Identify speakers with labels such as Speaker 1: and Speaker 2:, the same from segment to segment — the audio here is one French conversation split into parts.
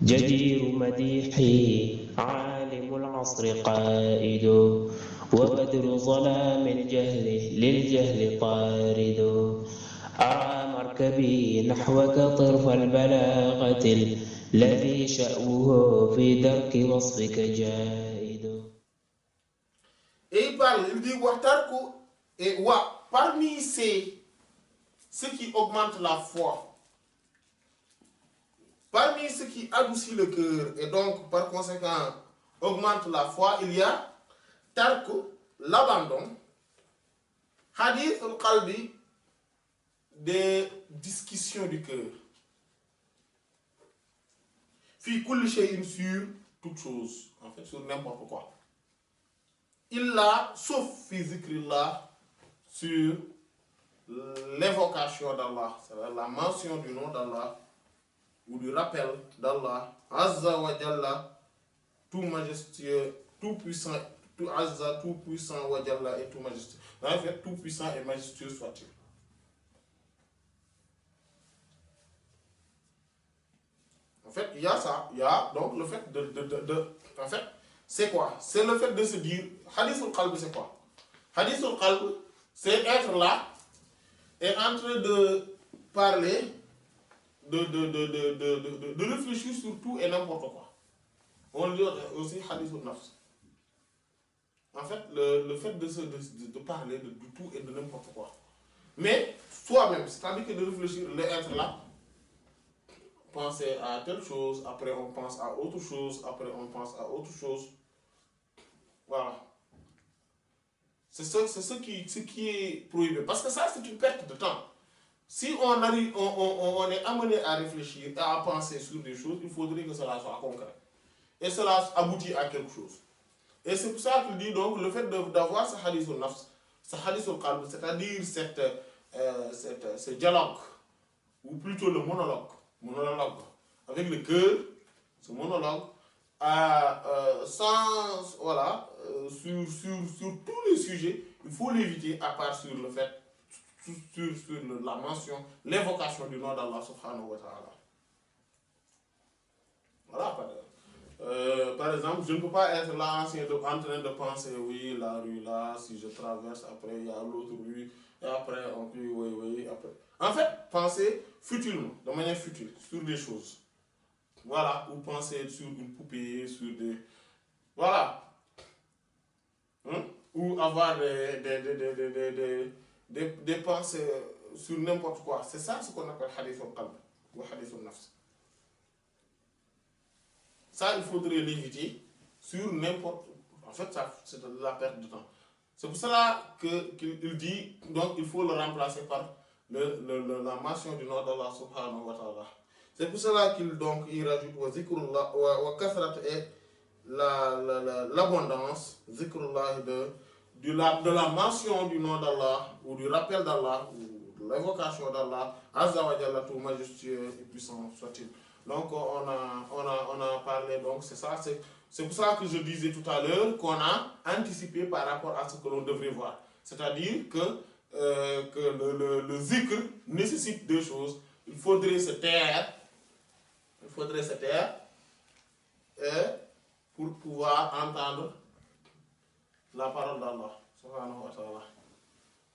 Speaker 1: جدير مديحي عالم العصر قائد وبدر ظلام الجهل للجهل طارد أرى مركبي نحوك طرف البلاغة الذي شأوه في درك وصفك جائد.
Speaker 2: Et il parle, il dit Wahtarku et wa parmi ce qui augmente la foi, parmi ce qui adoucit le cœur et donc par conséquent augmente la foi, il y a Tarku, l'abandon, Hadith al-Qalbi, des discussions du cœur. Fi kulli shay'in sur toute chose, en fait sur n'importe quoi. Illa, sauf fi zikrillah, sur l'évocation d'Allah, c'est-à-dire la mention du nom d'Allah ou du rappel d'Allah, Azza wa Jalla, tout majestueux, tout puissant, tout Azza, tout puissant wa Jalla et tout majestueux. En fait, tout puissant et majestueux soit-il. En fait, il y a ça, il y a donc le fait en fait, c'est quoi? C'est le fait de se dire, Hadith al-Qalb, c'est quoi? Hadith al-Qalb, c'est être là et en train de parler, de réfléchir sur tout et n'importe quoi. On dit aussi Hadith al-Nafs. En fait, le fait de parler de tout et de n'importe quoi. Mais soi-même, c'est-à-dire que de réfléchir, être là, penser à telle chose, après on pense à autre chose, après on pense à autre chose. Voilà. C'est ce qui est prohibé. Parce que ça, c'est une perte de temps. Si on est amené à réfléchir et à penser sur des choses, il faudrait que cela soit concret. Et cela aboutit à quelque chose. Et c'est pour ça qu'il dit donc le fait d'avoir ce hadith al-nafs, ce hadith al-qalb, c'est-à-dire ce dialogue, ou plutôt le monologue avec le cœur, ce monologue, sans, voilà, sur tous les sujets, il faut l'éviter à part sur le fait, sur la mention, l'évocation du nom d'Allah subhanahu wa ta'ala. Voilà, par exemple, je ne peux pas être là en train de penser, oui, la rue là, si je traverse, après il y a l'autre rue, et après on peut, oui, après. En fait, penser futilement, de manière futile, sur des choses. Voilà, ou penser sur une poupée, sur des... Voilà. Ou avoir des pensées sur n'importe quoi. C'est ça ce qu'on appelle hadith al-qalb ou hadith al-nafs. Ça, il faudrait l'éviter sur n'importe... En fait, ça, c'est de la perte de temps. C'est pour cela qu'il dit, donc il faut le remplacer par la mention du nom d'Allah subhanahu wa ta'ala. C'est pour cela qu'il rajoute wa zikrullah wa kathrat et l'abondance, zikrullah de la mention du nom d'Allah ou du rappel d'Allah ou de l'évocation d'Allah, Azza wa Jalla, tout majestueux et puissant soit-il. Donc on a parlé, donc c'est ça, c'est pour ça que je disais tout à l'heure qu'on a anticipé par rapport à ce que l'on devrait voir. C'est-à-dire que le zikr nécessite deux choses. Il faudrait se taire pour pouvoir entendre la parole d'Allah subhanahu wa ta'ala.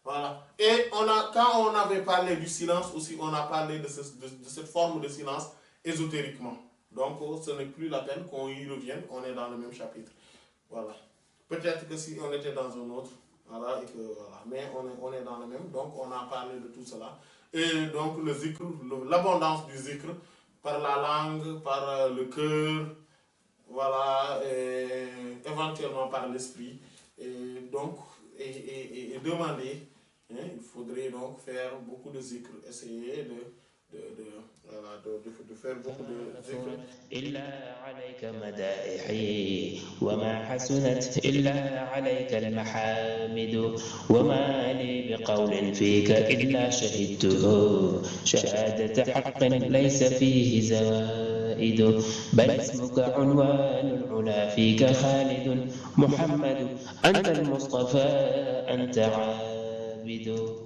Speaker 2: Voilà. Et quand on avait parlé du silence aussi, on a parlé de cette forme de silence ésotériquement. Donc ce n'est plus la peine qu'on y revienne, on est dans le même chapitre. Voilà. Peut-être que si on était dans un autre, voilà, et que, voilà. Mais on est dans le même, donc on a parlé de tout cela. Et donc le zikr, l'abondance du zikr, par la langue, par le cœur, voilà, et éventuellement par l'esprit. Et donc, et demander, hein, il faudrait donc faire beaucoup de zikr, essayer de faire beaucoup de zikr.
Speaker 1: إلا عليك مدائحي وما حسنت إلا عليك المحامد وما لي بقول فيك إلا شهدته شهادة حق ليس فيه زوائد بل اسمك عنوان العلا فيك خالد محمد أنت المصطفى أنت عابد.